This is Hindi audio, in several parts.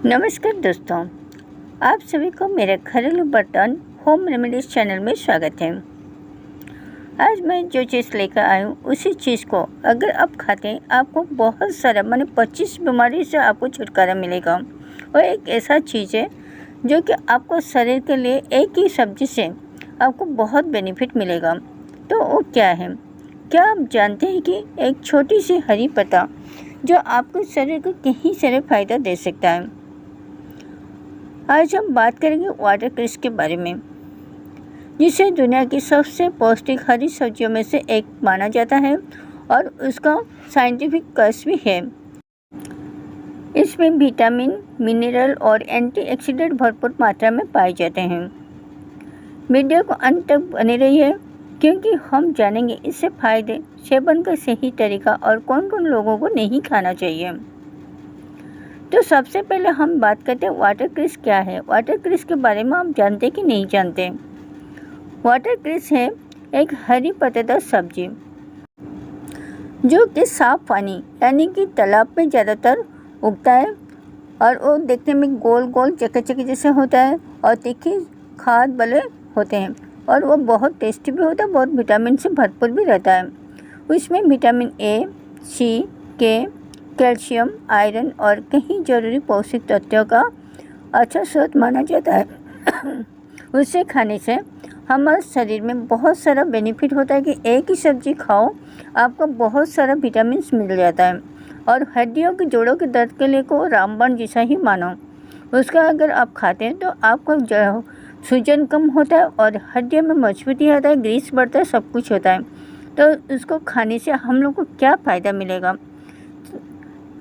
नमस्कार दोस्तों, आप सभी को मेरे घरेलू बर्तन होम रेमेडीज़ चैनल में स्वागत है। आज मैं जो चीज़ लेकर आई हूँ उसी चीज़ को अगर आप खाते हैं आपको बहुत सारा 25 बीमारी से आपको छुटकारा मिलेगा। और एक ऐसा चीज़ है जो कि आपको शरीर के लिए एक ही सब्ज़ी से आपको बहुत बेनिफिट मिलेगा। तो वो क्या है? क्या आप जानते हैं कि एक छोटी सी हरी पत्ता जो आपको शरीर को कहीं सारे फ़ायदा दे सकता है। आज हम बात करेंगे वाटरक्रेस के बारे में, जिसे दुनिया की सबसे पौष्टिक हरी सब्जियों में से एक माना जाता है और उसका साइंटिफिक कस भी है। इसमें विटामिन, मिनरल और एंटीऑक्सीडेंट भरपूर मात्रा में पाए जाते हैं। वीडियो को अंत तक बने रहिए क्योंकि हम जानेंगे इससे फ़ायदे, सेवन का सही तरीका और कौन कौन लोगों को नहीं खाना चाहिए। तो सबसे पहले हम बात करते हैं वाटरक्रेस क्या है। वाटरक्रेस के बारे में आप जानते कि नहीं जानते? वाटरक्रेस है एक हरी पत्तेदार सब्जी जो कि साफ पानी यानी कि तालाब में ज़्यादातर उगता है और वो देखने में गोल गोल चके जैसे होता है और तीखी खाद वाले होते हैं और वो बहुत टेस्टी भी होता है, बहुत विटामिन से भरपूर भी रहता है। उसमें विटामिन ए, सी, के, कैल्शियम, आयरन और कई जरूरी पौष्टिक तत्वों का अच्छा स्रोत माना जाता है। उसे खाने से हमारे शरीर में बहुत सारा बेनिफिट होता है कि एक ही सब्जी खाओ आपको बहुत सारा विटामिन मिल जाता है। और हड्डियों के जोड़ों के दर्द के लिए को रामबाण जैसा ही मानो। उसका अगर आप खाते हैं तो आपको जो सूजन कम होता है और हड्डियों में मजबूती आता है, ग्रीस बढ़ता है, सब कुछ होता है। तो उसको खाने से हम लोग को क्या फ़ायदा मिलेगा?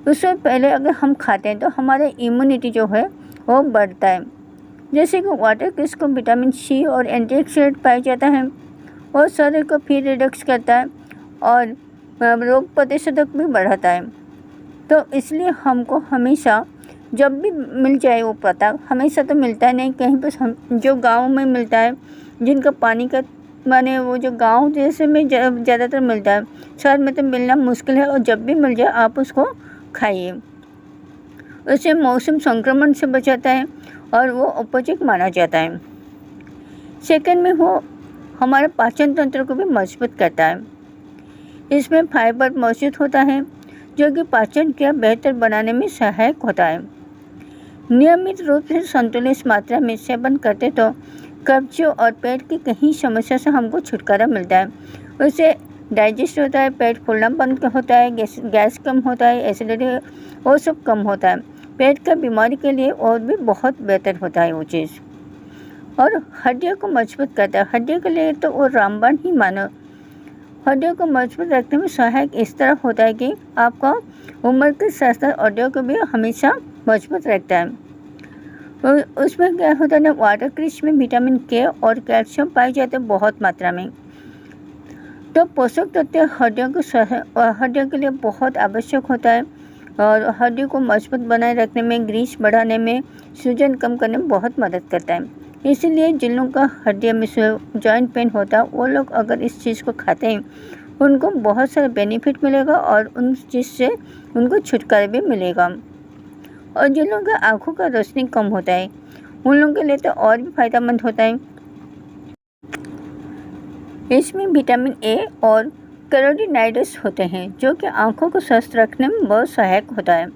उससे पहले अगर हम खाते हैं तो हमारा इम्यूनिटी जो है वो बढ़ता है। जैसे कि वाटरक्रेस को विटामिन सी और एंटीऑक्सीडेंट पाया जाता है और शरीर को फिर रिडक्स करता है और रोग प्रतिरोधक भी बढ़ाता है। तो इसलिए हमको हमेशा जब भी मिल जाए वो पत्ता, हमेशा तो मिलता है नहीं, कहीं पर हम जो गाँव में मिलता है जिनका पानी का माने वो जो गांव जैसे में ज़्यादातर मिलता है, शहर में तो मिलना मुश्किल है। और जब भी मिल जाए आप उसको खाइए। उसे मौसम संक्रमण से बचाता है और वो अपोजिट माना जाता है। सेकंड में वो हमारे पाचन तंत्र को भी मजबूत करता है। इसमें फाइबर मौजूद होता है जो कि पाचन क्रिया बेहतर बनाने में सहायक होता है। नियमित रूप से संतुलित मात्रा में सेवन करते तो कब्ज और पेट की कई समस्या से हमको छुटकारा मिलता है। उससे डाइजेस्ट होता है, पेट फूलना बंद होता है, गैस कम होता है, एसिडिटी वो सब कम होता है। पेट का बीमारी के लिए और भी बहुत बेहतर होता है वो चीज़। और हड्डियों को मजबूत करता है। हड्डियों के लिए तो वो रामबाण ही मानो। हड्डियों को मजबूत रखने में सहायक इस तरह होता है कि आपका उम्र के साथ साथ हड्डियों को भी हमेशा मजबूत रखता है। उसमें क्या होता है ना, वाटरक्रेस में विटामिन के और कैल्शियम पाए जाते हैं बहुत मात्रा में। तो पोषक तत्व हड्डियों के लिए बहुत आवश्यक होता है और हड्डियों को मजबूत बनाए रखने में, ग्रीस बढ़ाने में, सूजन कम करने में बहुत मदद करता है। इसीलिए जिन लोगों का हड्डियों में जॉइंट पेन होता है वो लोग अगर इस चीज़ को खाते हैं उनको बहुत सारा बेनिफिट मिलेगा और उन चीज़ से उनको छुटकारा भी मिलेगा। और जिन लोगों का आँखों का रोशनी कम होता है उन लोगों के लिए तो और भी फ़ायदेमंद होता है। इसमें विटामिन ए और कैरोटीनॉइड्स होते हैं जो कि आँखों को स्वस्थ रखने में बहुत सहायक होता है।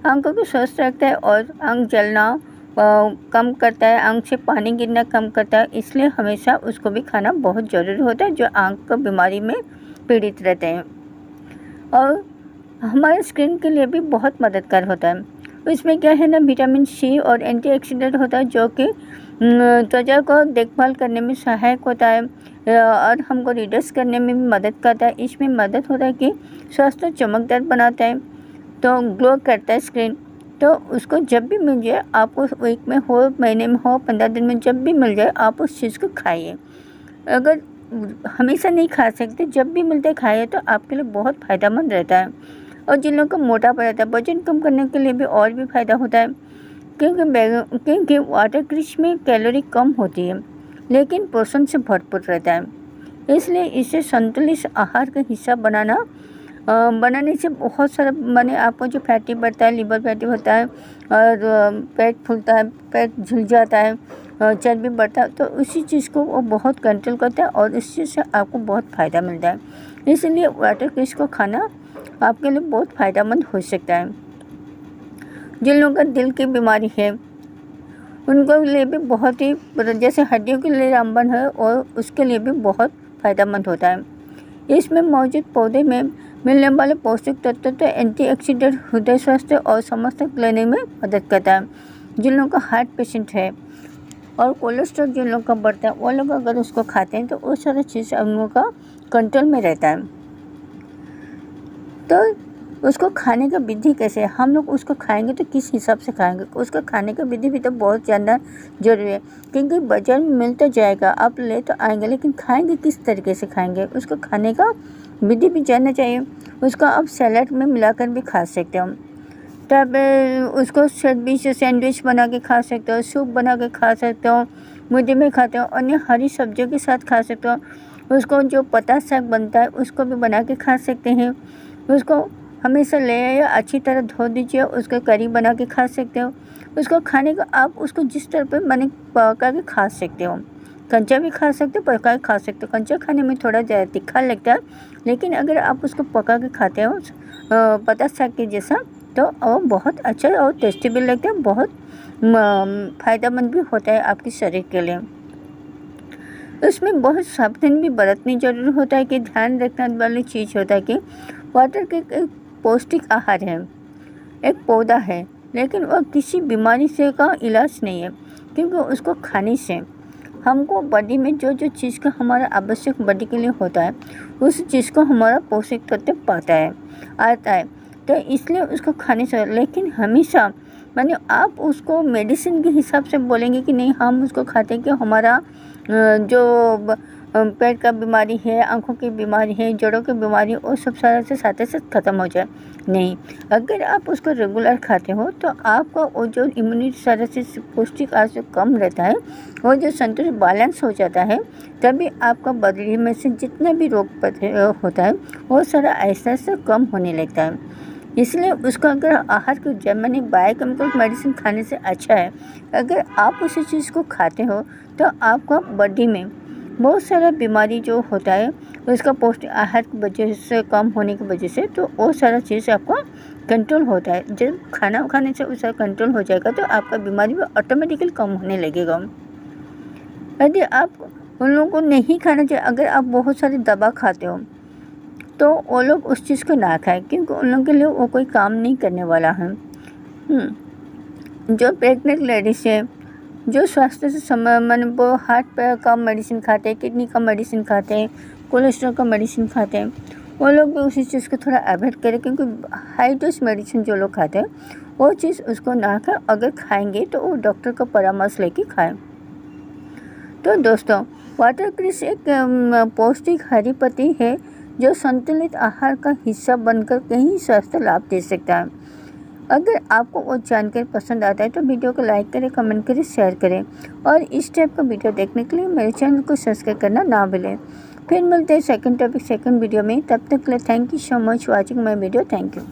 आँखों को स्वस्थ रखता है और आँख जलना कम करता है, आँख से पानी गिरना कम करता है। इसलिए हमेशा उसको भी खाना बहुत ज़रूरी होता है जो आँख की बीमारी में पीड़ित रहते हैं। और हमारे स्किन के लिए भी बहुत मददगार होता है। इसमें क्या है ना, विटामिन सी और एंटीऑक्सीडेंट होता है जो कि त्वचा को देखभाल करने में सहायक होता है और हमको रिडक्स करने में भी मदद करता है। इसमें मदद होता है कि स्वास्थ्य चमकदार बनाता है, तो ग्लो करता है स्किन। तो उसको जब भी मिल जाए, आपको वीक में हो, महीने में हो, 15 दिन में जब भी मिल जाए आप उस चीज़ को खाइए। अगर हमेशा नहीं खा सकते, जब भी मिलते खाइए तो आपके लिए बहुत फ़ायदेमंद रहता है। और जिन लोगों का मोटापा रहता है, वजन कम करने के लिए भी और भी फ़ायदा होता है क्योंकि वाटरक्रेस में कैलोरी कम होती है लेकिन पोषण से भरपूर रहता है। इसलिए इसे संतुलित आहार का हिस्सा बनाना बनाने से बहुत सारा माने आपको जो फैटी बढ़ता है, लिवर फैटी होता है और पेट फूलता है, पेट झुल जाता है, चर्बी बढ़ता है, तो उसी चीज़ को वो बहुत कंट्रोल करता है और इस चीज़ से आपको बहुत फ़ायदा मिलता है। इसलिए वाटरक्रेस को खाना आपके लिए बहुत फ़ायदेमंद हो सकता है। जिन लोगों का दिल की बीमारी है उनको लिए भी बहुत ही, जैसे हड्डियों के लिए रामबाण है और उसके लिए भी बहुत फ़ायदेमंद होता है। इसमें मौजूद पौधे में मिलने वाले पौष्टिक तत्व तो एंटीऑक्सीडेंट हृदय स्वास्थ्य और समस्या लेने में मदद करता है। जिन लोगों का हार्ट पेशेंट है और कोलेस्ट्रॉल जिन लोगों का बढ़ता है, वो लोग अगर उसको खाते हैं तो वो सारा चीज़ उन लोगों का कंट्रोल में रहता है। तो उसको खाने का विधि कैसे है, हम लोग उसको खाएंगे तो किस हिसाब से खाएंगे, उसका खाने का विधि भी तो बहुत जानना जरूरी है, क्योंकि बाजार में मिल तो जाएगा, आप ले तो आएंगे, लेकिन खाएंगे किस तरीके से खाएंगे, उसको खाने का विधि भी जानना चाहिए। उसको आप सैलड में मिलाकर भी खा सकते हो, तब उसको सैंडविच बना के खा सकते हो, सूप बना के खा सकते हो, मुद्दे में खाते हो, अन्य हरी सब्जियों के साथ खा सकते हो। उसको जो पत्ता साग बनता है उसको भी बना के खा सकते हैं। उसको हमेशा ले या अच्छी तरह धो दीजिए, उसको करी बना के खा सकते हो। उसको खाने का आप उसको जिस तरह पे मैंने पका के खा सकते हो, कंचा भी खा सकते हो, पका के खा सकते हो। कंचा खाने में थोड़ा ज़्यादा तीखा लगता है, लेकिन अगर आप उसको पका के खाते हो पत्ता साग के जैसा, तो वो बहुत अच्छा और टेस्टी भी लगता है, बहुत फ़ायदेमंद भी होता है आपके शरीर के लिए। उसमें बहुत सावधानी भी बरतनी जरूरी होता है कि ध्यान रखने वाली चीज़ होता है कि वाटर के एक पौष्टिक आहार है, एक पौधा है, लेकिन वह किसी बीमारी से का इलाज नहीं है, क्योंकि उसको खाने से हमको बॉडी में जो जो चीज़ का हमारा आवश्यक बॉडी के लिए होता है, उस चीज़ को हमारा पौष्टिक तत्व पाता है, आता है। तो इसलिए उसको खाने से, लेकिन हमेशा माने आप उसको मेडिसिन के हिसाब से बोलेंगे कि नहीं हम उसको खाते हैं कि हमारा जो पेट का बीमारी है, आँखों की बीमारी है, जड़ों की बीमारी, वो सब सारा से साथ ख़त्म हो जाए, नहीं। अगर आप उसको रेगुलर खाते हो तो आपका वो जो इम्यूनिटी सारा से पौष्टिक आहार जो कम रहता है, वो जो संतुलित बैलेंस हो जाता है, तभी आपका बॉडी में से जितना भी रोग होता है वो सारा ऐसा ऐसा कम होने लगता है। इसलिए उसको अगर आहार को मैंने बायोकेमिकल मेडिसिन खाने से अच्छा है अगर आप उसी चीज़ को खाते हो, तो आपका बॉडी में बहुत सारा बीमारी जो होता है उसका पौष्टिक आहार की वजह से कम होने की वजह से, तो वो सारा चीज़ आपका कंट्रोल होता है। जब खाना खाने से उसका कंट्रोल हो जाएगा तो आपका बीमारी भी ऑटोमेटिकली कम होने लगेगा। यदि आप उन लोगों को नहीं खाना चाहिए, अगर आप बहुत सारी दवा खाते हो तो वो लोग उस चीज़ को ना खाएं, क्योंकि उन लोगों के लिए वो कोई काम नहीं करने वाला है। जो प्रेग्नेंट लेडीज़ है, जो स्वास्थ्य से मैंने वो हार्ट पे का मेडिसिन खाते हैं, किडनी का मेडिसिन खाते हैं, कोलेस्ट्रॉल का मेडिसिन खाते हैं, वो लोग भी उसी चीज़ को थोड़ा अवॉइड करें, क्योंकि हाई डोज मेडिसिन जो लोग खाते हैं वो चीज़ उसको ना खाएं। अगर खाएंगे तो वो डॉक्टर का परामर्श लेके खाएं। तो दोस्तों, वाटरक्रेस एक पौष्टिक हरी पत्ती है जो संतुलित आहार का हिस्सा बनकर कई स्वास्थ्य लाभ दे सकता है। अगर आपको वो जानकारी पसंद आता है तो वीडियो को लाइक करें, कमेंट करें, शेयर करें और इस टाइप का वीडियो देखने के लिए मेरे चैनल को सब्सक्राइब करना ना भूलें। फिर मिलते हैं सेकंड टॉपिक सेकंड वीडियो में। तब तक के लिए thank you so much watching my video. Thank you.